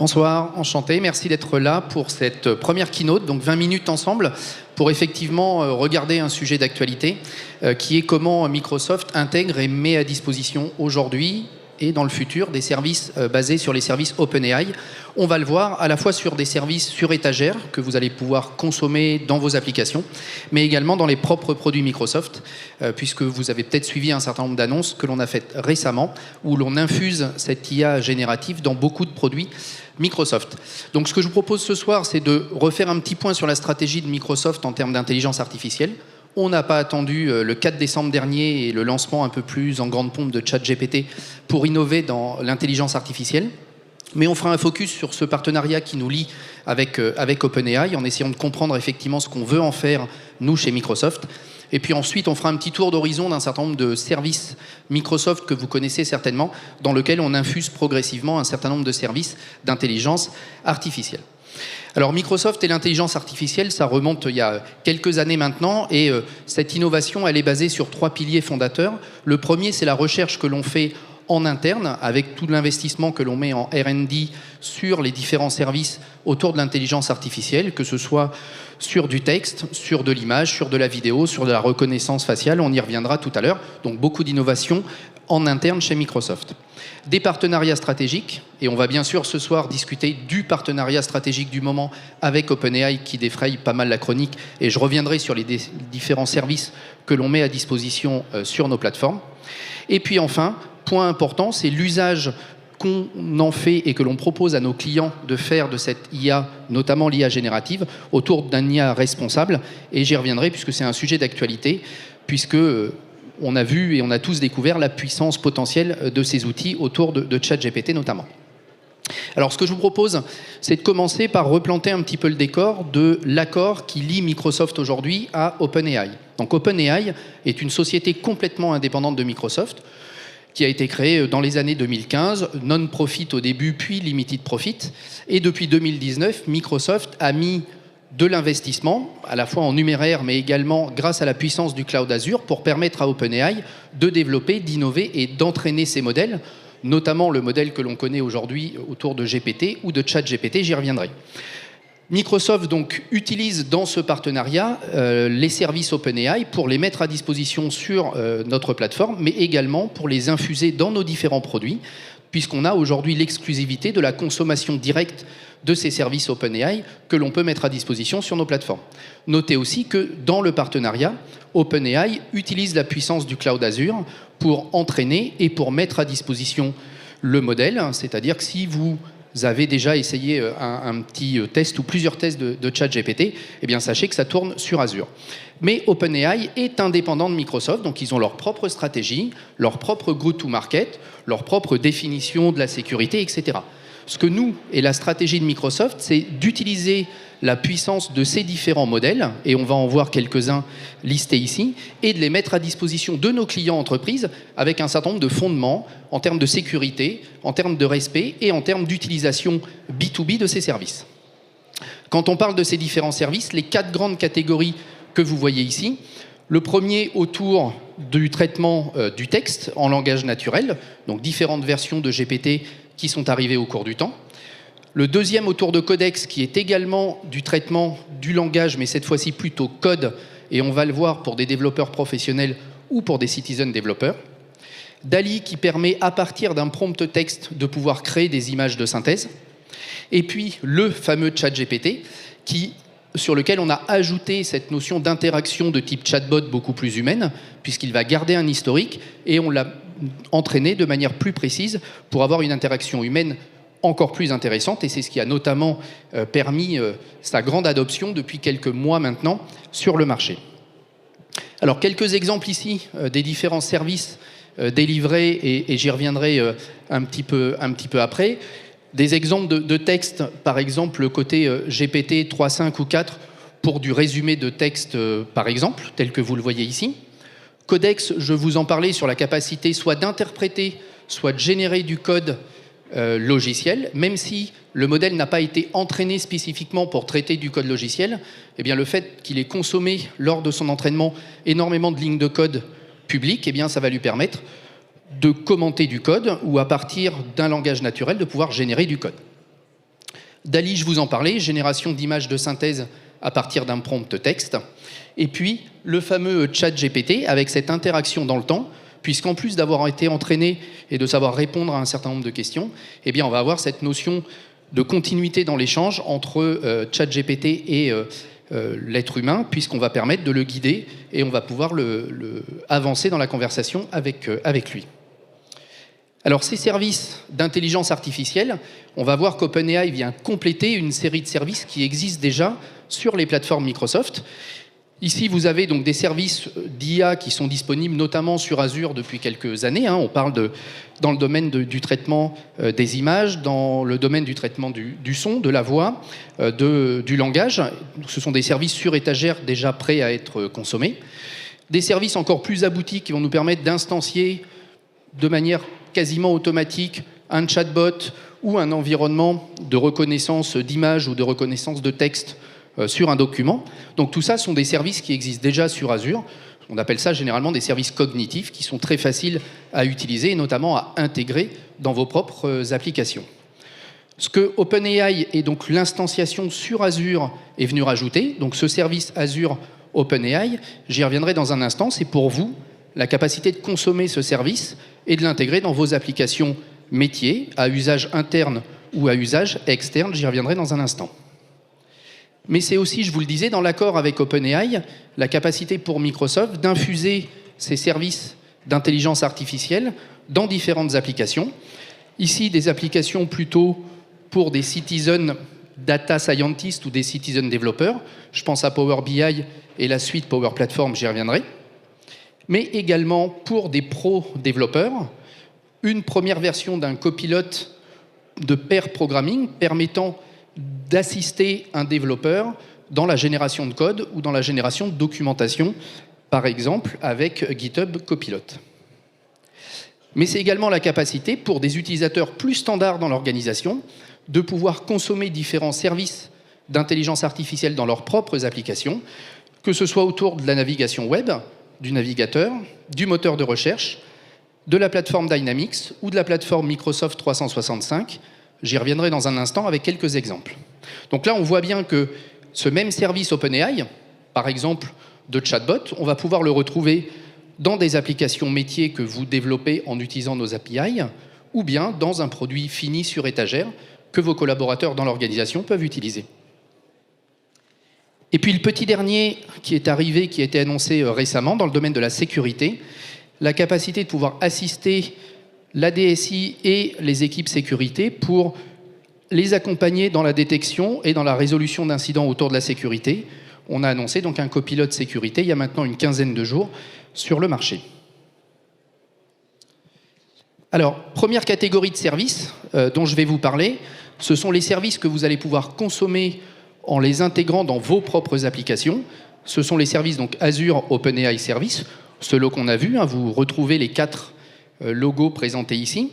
Bonsoir, enchanté. Merci d'être là pour cette première keynote, donc 20 minutes ensemble, pour effectivement regarder un sujet d'actualité qui est comment Microsoft intègre et met à disposition aujourd'hui et dans le futur des services basés sur les services OpenAI. On va le voir à la fois sur des services sur étagère que vous allez pouvoir consommer dans vos applications, mais également dans les propres produits Microsoft, puisque vous avez peut-être suivi un certain nombre d'annonces que l'on a faites récemment, où l'on infuse cette IA générative dans beaucoup de produits Microsoft. Donc ce que je vous propose ce soir, c'est de refaire un petit point sur la stratégie de Microsoft en termes d'intelligence artificielle. On n'a pas attendu le 4 décembre dernier et le lancement un peu plus en grande pompe de ChatGPT pour innover dans l'intelligence artificielle. Mais on fera un focus sur ce partenariat qui nous lie avec OpenAI en essayant de comprendre effectivement ce qu'on veut en faire, nous, chez Microsoft. Et puis ensuite, on fera un petit tour d'horizon d'un certain nombre de services Microsoft que vous connaissez certainement, dans lequel on infuse progressivement un certain nombre de services d'intelligence artificielle. Alors Microsoft et l'intelligence artificielle, ça remonte il y a quelques années maintenant, et cette innovation, elle est basée sur 3 piliers fondateurs. Le premier, c'est la recherche que l'on fait en interne, avec tout l'investissement que l'on met en R&D sur les différents services autour de l'intelligence artificielle, que ce soit sur du texte, sur de l'image, sur de la vidéo, sur de la reconnaissance faciale, on y reviendra tout à l'heure. Donc beaucoup d'innovations en interne chez Microsoft. Des partenariats stratégiques, et on va bien sûr ce soir discuter du partenariat stratégique du moment avec OpenAI qui défraye pas mal la chronique, et je reviendrai sur les différents services que l'on met à disposition sur nos plateformes. Et puis enfin, point important, c'est l'usage qu'on en fait et que l'on propose à nos clients de faire de cette IA, notamment l'IA générative, autour d'un IA responsable, et j'y reviendrai puisque c'est un sujet d'actualité, puisque on a vu et on a tous découvert la puissance potentielle de ces outils autour de ChatGPT notamment. Alors ce que je vous propose, c'est de commencer par replanter un petit peu le décor de l'accord qui lie Microsoft aujourd'hui à OpenAI. Donc OpenAI est une société complètement indépendante de Microsoft, qui a été créée dans les années 2015, non-profit au début, puis limited profit. Et depuis 2019, Microsoft a mis de l'investissement, à la fois en numéraire, mais également grâce à la puissance du cloud Azure, pour permettre à OpenAI de développer, d'innover et d'entraîner ces modèles, notamment le modèle que l'on connaît aujourd'hui autour de GPT ou de ChatGPT, j'y reviendrai. Microsoft donc utilise dans ce partenariat les services OpenAI pour les mettre à disposition sur notre plateforme, mais également pour les infuser dans nos différents produits, puisqu'on a aujourd'hui l'exclusivité de la consommation directe de ces services OpenAI que l'on peut mettre à disposition sur nos plateformes. Notez aussi que dans le partenariat, OpenAI utilise la puissance du cloud Azure pour entraîner et pour mettre à disposition le modèle, c'est-à-dire que si vous avez déjà essayé un petit test ou plusieurs tests de ChatGPT, eh bien sachez que ça tourne sur Azure. Mais OpenAI est indépendant de Microsoft, donc ils ont leur propre stratégie, leur propre go-to-market, leur propre définition de la sécurité, etc. Ce que nous, et la stratégie de Microsoft, c'est d'utiliser la puissance de ces différents modèles, et on va en voir quelques-uns listés ici, et de les mettre à disposition de nos clients entreprises avec un certain nombre de fondements en termes de sécurité, en termes de respect et en termes d'utilisation B2B de ces services. Quand on parle de ces différents services, les 4 grandes catégories que vous voyez ici, le premier autour du traitement du texte en langage naturel, donc différentes versions de GPT qui sont arrivées au cours du temps. Le deuxième autour de Codex, qui est également du traitement du langage, mais cette fois-ci plutôt code, et on va le voir pour des développeurs professionnels ou pour des citizen développeurs. DALL-E, qui permet à partir d'un prompt texte de pouvoir créer des images de synthèse. Et puis le fameux ChatGPT, sur lequel on a ajouté cette notion d'interaction de type chatbot beaucoup plus humaine, puisqu'il va garder un historique, et on l'a entraîné de manière plus précise pour avoir une interaction humaine encore plus intéressante, et c'est ce qui a notamment permis sa grande adoption depuis quelques mois maintenant sur le marché. Alors quelques exemples ici des différents services délivrés, et j'y reviendrai un petit peu après. Des exemples de texte, par exemple le côté GPT 3.5 ou 4 pour du résumé de texte par exemple, tel que vous le voyez ici. Codex, je vous en parlais sur la capacité soit d'interpréter, soit de générer du code logiciel, même si le modèle n'a pas été entraîné spécifiquement pour traiter du code logiciel, eh bien le fait qu'il ait consommé lors de son entraînement énormément de lignes de code publiques, eh bien ça va lui permettre de commenter du code ou à partir d'un langage naturel de pouvoir générer du code. DALL-E, je vous en parlais, génération d'images de synthèse à partir d'un prompt texte. Et puis, le fameux ChatGPT, avec cette interaction dans le temps, puisqu'en plus d'avoir été entraîné et de savoir répondre à un certain nombre de questions, eh bien, on va avoir cette notion de continuité dans l'échange entre ChatGPT et l'être humain, puisqu'on va permettre de le guider et on va pouvoir avancer dans la conversation avec lui. Alors, ces services d'intelligence artificielle, on va voir qu'OpenAI vient compléter une série de services qui existent déjà sur les plateformes Microsoft. Ici, vous avez donc des services d'IA qui sont disponibles notamment sur Azure depuis quelques années. On parle dans le domaine du traitement des images, dans le domaine du traitement du son, de la voix, du langage. Ce sont des services sur étagère déjà prêts à être consommés. Des services encore plus aboutis qui vont nous permettre d'instancier de manière quasiment automatique un chatbot ou un environnement de reconnaissance d'images ou de reconnaissance de texte sur un document. Donc tout ça sont des services qui existent déjà sur Azure. On appelle ça généralement des services cognitifs qui sont très faciles à utiliser et notamment à intégrer dans vos propres applications. Ce que OpenAI et donc l'instanciation sur Azure est venu rajouter, donc ce service Azure OpenAI, j'y reviendrai dans un instant, c'est pour vous la capacité de consommer ce service et de l'intégrer dans vos applications métiers, à usage interne ou à usage externe, j'y reviendrai dans un instant. Mais c'est aussi, je vous le disais, dans l'accord avec OpenAI, la capacité pour Microsoft d'infuser ces services d'intelligence artificielle dans différentes applications. Ici, des applications plutôt pour des citizen data scientists ou des citizen développeurs. Je pense à Power BI et la suite Power Platform, j'y reviendrai. Mais également pour des pros développeurs, une première version d'un copilote de pair programming permettant d'assister un développeur dans la génération de code ou dans la génération de documentation, par exemple avec GitHub Copilot. Mais c'est également la capacité pour des utilisateurs plus standards dans l'organisation de pouvoir consommer différents services d'intelligence artificielle dans leurs propres applications, que ce soit autour de la navigation web, du navigateur, du moteur de recherche, de la plateforme Dynamics ou de la plateforme Microsoft 365. J'y reviendrai dans un instant avec quelques exemples. Donc là, on voit bien que ce même service OpenAI, par exemple de chatbot, on va pouvoir le retrouver dans des applications métiers que vous développez en utilisant nos API, ou bien dans un produit fini sur étagère que vos collaborateurs dans l'organisation peuvent utiliser. Et puis le petit dernier qui est arrivé, qui a été annoncé récemment dans le domaine de la sécurité, la capacité de pouvoir assister la DSI et les équipes sécurité pour les accompagner dans la détection et dans la résolution d'incidents autour de la sécurité. On a annoncé donc un copilote sécurité il y a maintenant une quinzaine de jours sur le marché. Alors, première catégorie de services dont je vais vous parler, ce sont les services que vous allez pouvoir consommer en les intégrant dans vos propres applications. Ce sont les services donc Azure OpenAI Service, ce lot qu'on a vu, vous retrouvez les 4 logos présentés ici.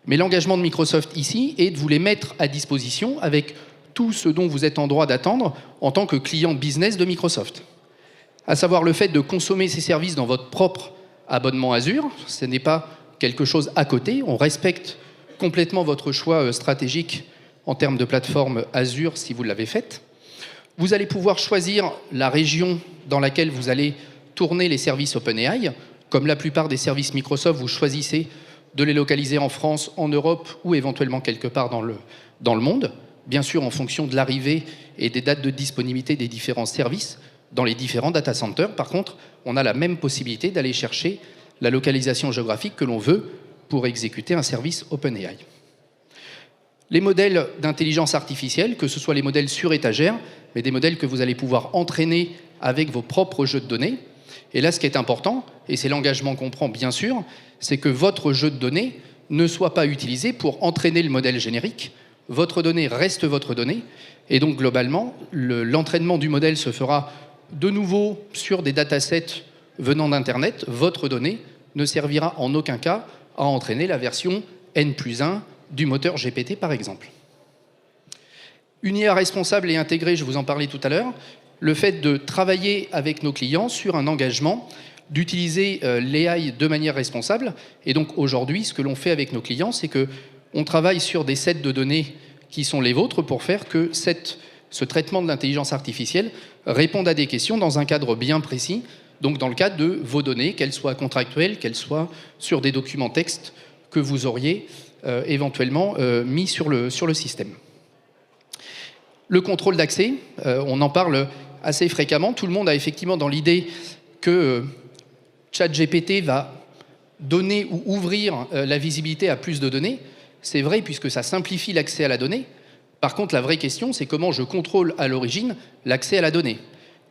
Mais l'engagement de Microsoft ici est de vous les mettre à disposition avec tout ce dont vous êtes en droit d'attendre en tant que client business de Microsoft. À savoir le fait de consommer ces services dans votre propre abonnement Azure, ce n'est pas quelque chose à côté, on respecte complètement votre choix stratégique en termes de plateforme Azure si vous l'avez faite. Vous allez pouvoir choisir la région dans laquelle vous allez tourner les services OpenAI. Comme la plupart des services Microsoft, vous choisissez de les localiser en France, en Europe ou éventuellement quelque part dans le monde. Bien sûr, en fonction de l'arrivée et des dates de disponibilité des différents services dans les différents data centers. Par contre, on a la même possibilité d'aller chercher la localisation géographique que l'on veut pour exécuter un service OpenAI. Les modèles d'intelligence artificielle, que ce soit les modèles sur étagère, mais des modèles que vous allez pouvoir entraîner avec vos propres jeux de données. Et là, ce qui est important, et c'est l'engagement qu'on prend bien sûr, c'est que votre jeu de données ne soit pas utilisé pour entraîner le modèle générique. Votre donnée reste votre donnée. Et donc, globalement, l'entraînement du modèle se fera de nouveau sur des datasets venant d'Internet. Votre donnée ne servira en aucun cas à entraîner la version N+1 du moteur GPT, par exemple. Une IA responsable et intégrée, je vous en parlais tout à l'heure, le fait de travailler avec nos clients sur un engagement, d'utiliser l'AI de manière responsable. Et donc aujourd'hui, ce que l'on fait avec nos clients, c'est qu'on travaille sur des sets de données qui sont les vôtres pour faire que ce traitement de l'intelligence artificielle réponde à des questions dans un cadre bien précis, donc dans le cadre de vos données, qu'elles soient contractuelles, qu'elles soient sur des documents textes que vous auriez éventuellement mis sur le système. Le contrôle d'accès, on en parle assez fréquemment. Tout le monde a effectivement dans l'idée que ChatGPT va donner ou ouvrir la visibilité à plus de données. C'est vrai puisque ça simplifie l'accès à la donnée. Par contre, la vraie question, c'est comment je contrôle à l'origine l'accès à la donnée.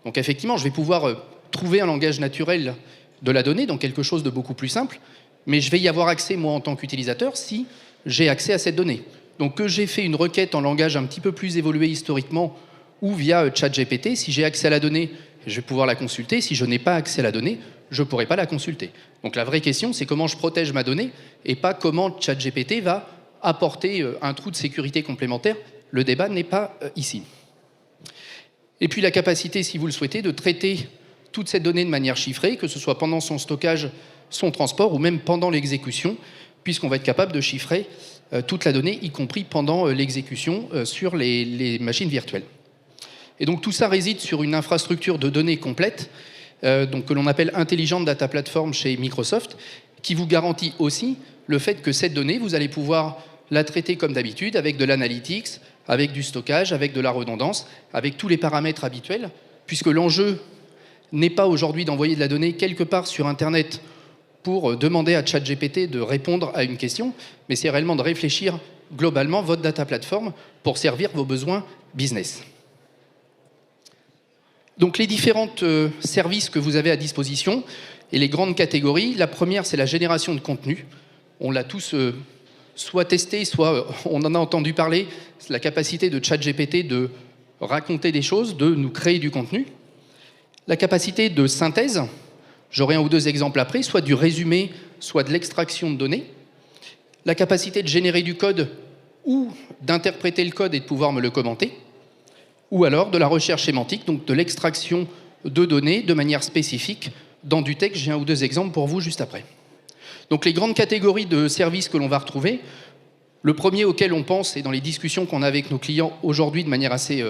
Donc effectivement, je vais pouvoir trouver un langage naturel de la donnée, donc quelque chose de beaucoup plus simple, mais je vais y avoir accès, moi, en tant qu'utilisateur, si j'ai accès à cette donnée. Donc que j'ai fait une requête en langage un petit peu plus évolué historiquement ou via ChatGPT, si j'ai accès à la donnée, je vais pouvoir la consulter. Si je n'ai pas accès à la donnée, je ne pourrai pas la consulter. Donc la vraie question, c'est comment je protège ma donnée et pas comment ChatGPT va apporter un trou de sécurité complémentaire. Le débat n'est pas ici. Et puis la capacité, si vous le souhaitez, de traiter toute cette donnée de manière chiffrée, que ce soit pendant son stockage, son transport ou même pendant l'exécution, puisqu'on va être capable de chiffrer toute la donnée, y compris pendant l'exécution sur les machines virtuelles. Et donc tout ça réside sur une infrastructure de données complète, donc que l'on appelle Intelligent Data Platform chez Microsoft, qui vous garantit aussi le fait que cette donnée, vous allez pouvoir la traiter comme d'habitude, avec de l'analytics, avec du stockage, avec de la redondance, avec tous les paramètres habituels, puisque l'enjeu n'est pas aujourd'hui d'envoyer de la donnée quelque part sur Internet pour demander à ChatGPT de répondre à une question, mais c'est réellement de réfléchir globalement votre data platform pour servir vos besoins business. Donc les différents services que vous avez à disposition et les grandes catégories, la première c'est la génération de contenu. On l'a tous soit testé, soit on en a entendu parler, c'est la capacité de ChatGPT de raconter des choses, de nous créer du contenu. La capacité de synthèse, j'aurai un ou deux exemples après, soit du résumé, soit de l'extraction de données. La capacité de générer du code ou d'interpréter le code et de pouvoir me le commenter. Ou alors de la recherche sémantique, donc de l'extraction de données de manière spécifique dans du texte. J'ai un ou deux exemples pour vous juste après. Donc les grandes catégories de services que l'on va retrouver, le premier auquel on pense, et dans les discussions qu'on a avec nos clients aujourd'hui de manière assez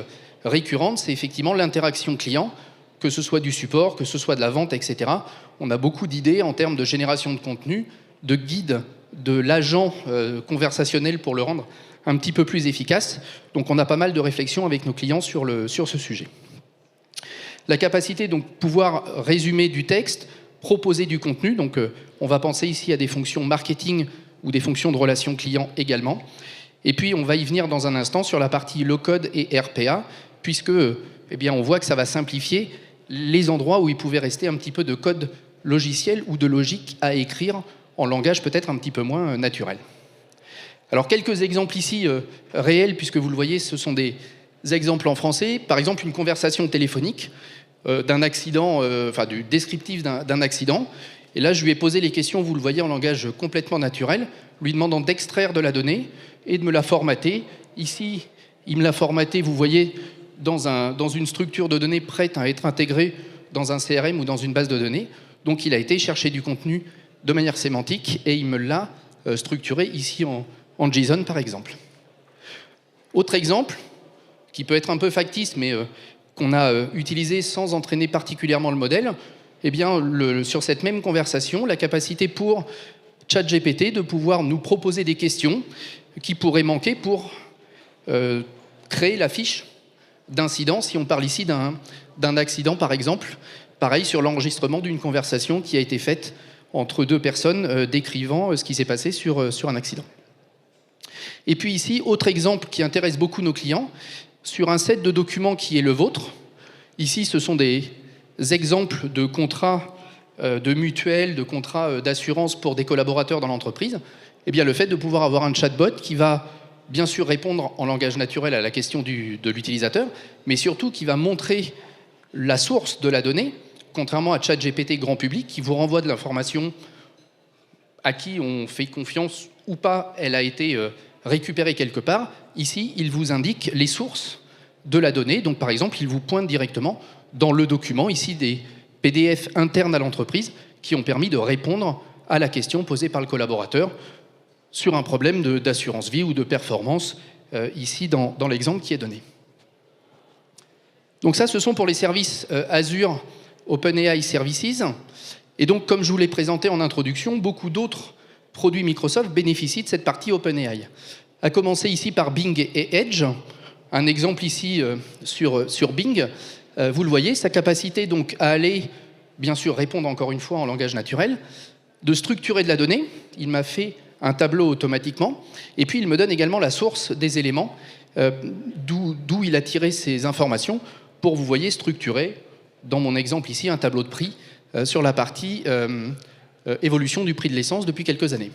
récurrente, c'est effectivement l'interaction client, que ce soit du support, que ce soit de la vente, etc. On a beaucoup d'idées en termes de génération de contenu, de guide, de l'agent conversationnel pour le rendre un petit peu plus efficace. Donc on a pas mal de réflexions avec nos clients sur ce sujet. La capacité donc pouvoir résumer du texte, proposer du contenu, donc on va penser ici à des fonctions marketing ou des fonctions de relation client également. Et puis on va y venir dans un instant sur la partie low-code et RPA, puisque eh bien, on voit que ça va simplifier les endroits où il pouvait rester un petit peu de code logiciel ou de logique à écrire en langage peut-être un petit peu moins naturel. Alors quelques exemples ici réels, puisque vous le voyez, ce sont des exemples en français. Par exemple, une conversation téléphonique d'un accident, du descriptif d'un accident. Et là, je lui ai posé les questions, vous le voyez, en langage complètement naturel, lui demandant d'extraire de la donnée et de me la formater. Ici, il me l'a formaté, vous voyez, dans une structure de données prête à être intégrée dans un CRM ou dans une base de données. Donc il a été chercher du contenu de manière sémantique et il me l'a structuré ici en JSON par exemple. Autre exemple, qui peut être un peu factice mais qu'on a utilisé sans entraîner particulièrement le modèle, eh bien, sur cette même conversation, la capacité pour ChatGPT de pouvoir nous proposer des questions qui pourraient manquer pour créer la fiche d'incident, si on parle ici d'un accident par exemple, pareil sur l'enregistrement d'une conversation qui a été faite entre deux personnes décrivant ce qui s'est passé sur un accident. Et puis ici, autre exemple qui intéresse beaucoup nos clients, sur un set de documents qui est le vôtre. Ici, ce sont des exemples de contrats de mutuelles, de contrats d'assurance pour des collaborateurs dans l'entreprise. Eh bien, le fait de pouvoir avoir un chatbot qui va bien sûr répondre en langage naturel à la question de l'utilisateur, mais surtout qui va montrer la source de la donnée, contrairement à ChatGPT grand public, qui vous renvoie de l'information à qui on fait confiance ou pas, elle a été récupérée quelque part. Ici, il vous indique les sources de la donnée. Donc, par exemple, il vous pointe directement dans le document, ici, des PDF internes à l'entreprise qui ont permis de répondre à la question posée par le collaborateur sur un problème d'assurance vie ou de performance ici dans l'exemple qui est donné. Donc ça, ce sont pour les services Azure OpenAI Services. Et donc, comme je vous l'ai présenté en introduction, beaucoup d'autres produits Microsoft bénéficient de cette partie OpenAI. À commencer ici par Bing et Edge. Un exemple ici sur Bing. Vous le voyez, sa capacité donc à aller, bien sûr, répondre encore une fois en langage naturel, de structurer de la donnée. Il m'a fait un tableau automatiquement. Et puis, il me donne également la source des éléments, d'où il a tiré ces informations pour, vous voyez, structurer, dans mon exemple ici, un tableau de prix sur la partie évolution du prix de l'essence depuis quelques années.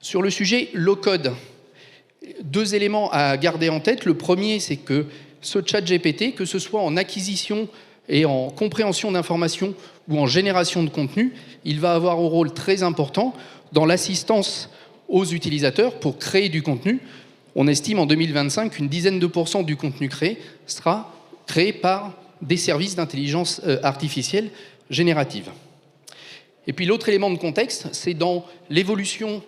Sur le sujet low-code, 2 éléments à garder en tête. Le premier, c'est que ce chat GPT, que ce soit en acquisition et en compréhension d'informations ou en génération de contenu, il va avoir un rôle très important dans l'assistance aux utilisateurs pour créer du contenu. On estime en 2025 qu'une dizaine de % du contenu créé sera créé par des services d'intelligence artificielle générative. Et puis l'autre élément de contexte, c'est dans l'évolution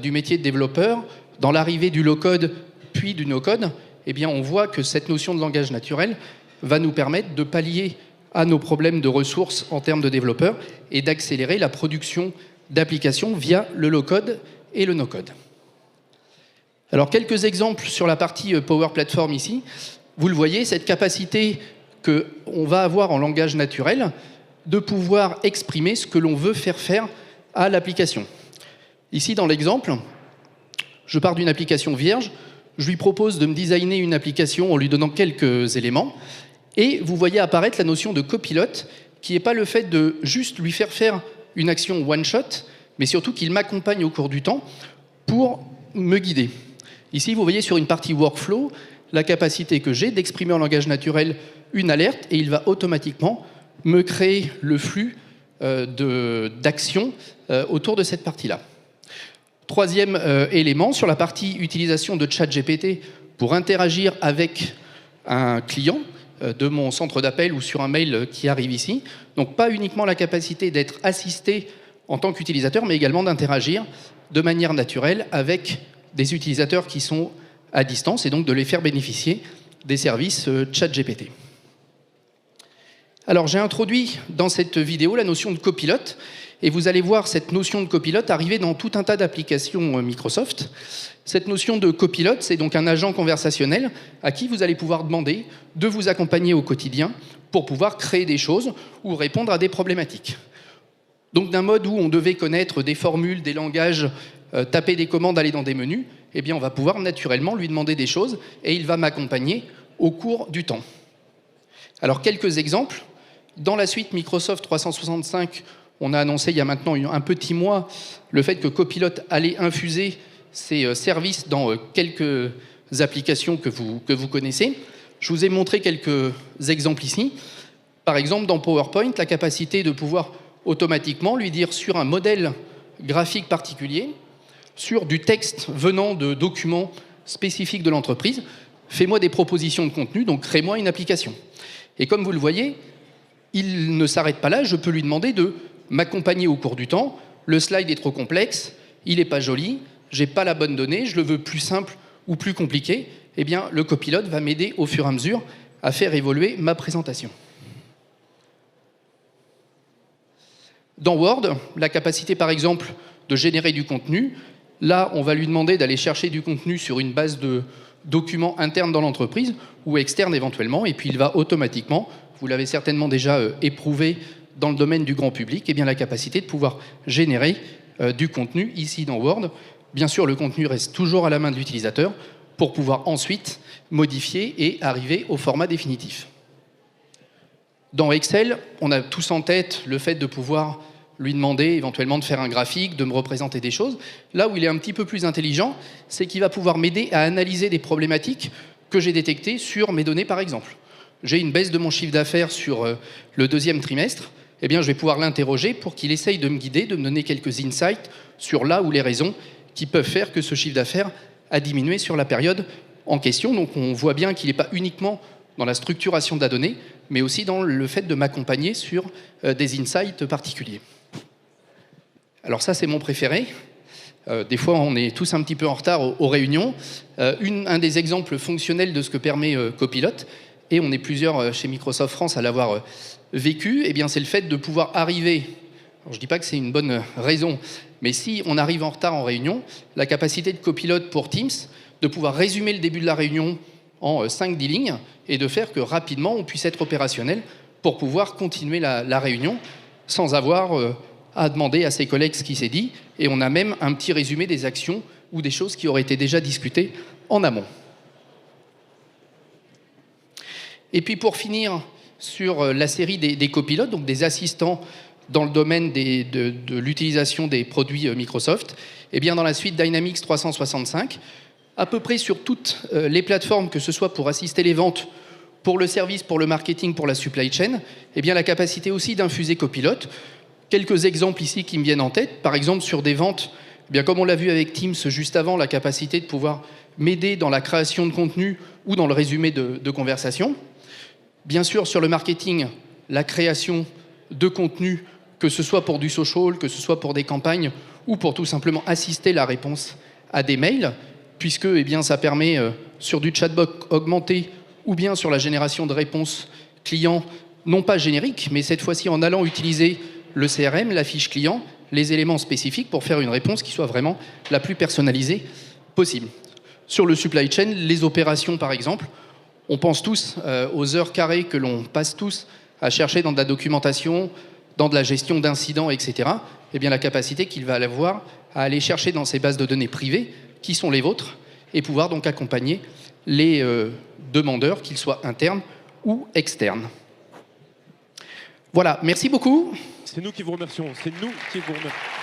du métier de développeur, dans l'arrivée du low-code puis du no-code, eh bien on voit que cette notion de langage naturel va nous permettre de pallier à nos problèmes de ressources en termes de développeurs et d'accélérer la production d'applications via le low-code et le no-code. Alors quelques exemples sur la partie Power Platform ici. Vous le voyez, cette capacité qu'on va avoir en langage naturel de pouvoir exprimer ce que l'on veut faire à l'application. Ici, dans l'exemple, je pars d'une application vierge, je lui propose de me designer une application en lui donnant quelques éléments, et vous voyez apparaître la notion de copilote, qui n'est pas le fait de juste lui faire une action one-shot, mais surtout qu'il m'accompagne au cours du temps pour me guider. Ici, vous voyez sur une partie workflow, la capacité que j'ai d'exprimer en langage naturel une alerte, et il va automatiquement me créer le flux d'actions autour de cette partie-là. Troisième élément, sur la partie utilisation de ChatGPT pour interagir avec un client de mon centre d'appel ou sur un mail qui arrive ici. Donc pas uniquement la capacité d'être assisté en tant qu'utilisateur, mais également d'interagir de manière naturelle avec des utilisateurs qui sont à distance et donc de les faire bénéficier des services ChatGPT. Alors j'ai introduit dans cette vidéo la notion de copilote et vous allez voir cette notion de copilote arriver dans tout un tas d'applications Microsoft. Cette notion de copilote, c'est donc un agent conversationnel à qui vous allez pouvoir demander de vous accompagner au quotidien pour pouvoir créer des choses ou répondre à des problématiques. Donc d'un mode où on devait connaître des formules, des langages, taper des commandes, aller dans des menus, eh bien on va pouvoir naturellement lui demander des choses et il va m'accompagner au cours du temps. Alors quelques exemples. Dans la suite Microsoft 365, on a annoncé il y a maintenant un petit mois le fait que Copilot allait infuser ses services dans quelques applications que vous connaissez. Je vous ai montré quelques exemples ici. Par exemple, dans PowerPoint, la capacité de pouvoir automatiquement lui dire sur un modèle graphique particulier, sur du texte venant de documents spécifiques de l'entreprise, fais-moi des propositions de contenu, donc crée-moi une application. Et comme vous le voyez, il ne s'arrête pas là, je peux lui demander de m'accompagner au cours du temps. Le slide est trop complexe, il n'est pas joli, j'ai pas la bonne donnée, je le veux plus simple ou plus compliqué. Eh bien, le copilote va m'aider au fur et à mesure à faire évoluer ma présentation. Dans Word, la capacité par exemple de générer du contenu, là on va lui demander d'aller chercher du contenu sur une base de documents internes dans l'entreprise ou externes éventuellement, et puis il va automatiquement, vous l'avez certainement déjà éprouvé dans le domaine du grand public, eh bien la capacité de pouvoir générer du contenu ici dans Word. Bien sûr, le contenu reste toujours à la main de l'utilisateur pour pouvoir ensuite modifier et arriver au format définitif. Dans Excel, on a tous en tête le fait de pouvoir lui demander éventuellement de faire un graphique, de me représenter des choses. Là où il est un petit peu plus intelligent, c'est qu'il va pouvoir m'aider à analyser des problématiques que j'ai détectées sur mes données par exemple. J'ai une baisse de mon chiffre d'affaires sur le deuxième trimestre, eh bien je vais pouvoir l'interroger pour qu'il essaye de me guider, de me donner quelques insights sur là où les raisons qui peuvent faire que ce chiffre d'affaires a diminué sur la période en question. Donc on voit bien qu'il n'est pas uniquement dans la structuration de la donnée, mais aussi dans le fait de m'accompagner sur des insights particuliers. Alors ça, c'est mon préféré. Des fois, on est tous un petit peu en retard aux réunions. Un des exemples fonctionnels de ce que permet Copilot, et on est plusieurs chez Microsoft France à l'avoir vécu, eh bien, c'est le fait de pouvoir arriver. Alors, je ne dis pas que c'est une bonne raison, mais si on arrive en retard en réunion, la capacité de Copilot pour Teams, de pouvoir résumer le début de la réunion en 5-10 lignes et de faire que rapidement on puisse être opérationnel pour pouvoir continuer la réunion sans avoir à demander à ses collègues ce qui s'est dit. Et on a même un petit résumé des actions ou des choses qui auraient été déjà discutées en amont. Et puis pour finir sur la série des copilotes, donc des assistants dans le domaine de l'utilisation des produits Microsoft, eh bien dans la suite Dynamics 365, à peu près sur toutes les plateformes, que ce soit pour assister les ventes, pour le service, pour le marketing, pour la supply chain, eh bien la capacité aussi d'infuser Copilot. Quelques exemples ici qui me viennent en tête. Par exemple, sur des ventes, eh bien, comme on l'a vu avec Teams juste avant, la capacité de pouvoir m'aider dans la création de contenu ou dans le résumé de conversation. Bien sûr, sur le marketing, la création de contenu, que ce soit pour du social, que ce soit pour des campagnes ou pour tout simplement assister la réponse à des mails, puisque eh bien, ça permet, sur du chatbot augmenté ou bien sur la génération de réponses clients, non pas génériques, mais cette fois-ci en allant utiliser le CRM, la fiche client, les éléments spécifiques pour faire une réponse qui soit vraiment la plus personnalisée possible. Sur le supply chain, les opérations par exemple, on pense tous aux heures carrées que l'on passe tous à chercher dans de la documentation, dans de la gestion d'incidents, etc. Eh bien la capacité qu'il va avoir à aller chercher dans ces bases de données privées, qui sont les vôtres, et pouvoir donc accompagner les demandeurs, qu'ils soient internes ou externes. Voilà, merci beaucoup. C'est nous qui vous remercions. C'est nous qui vous remercions.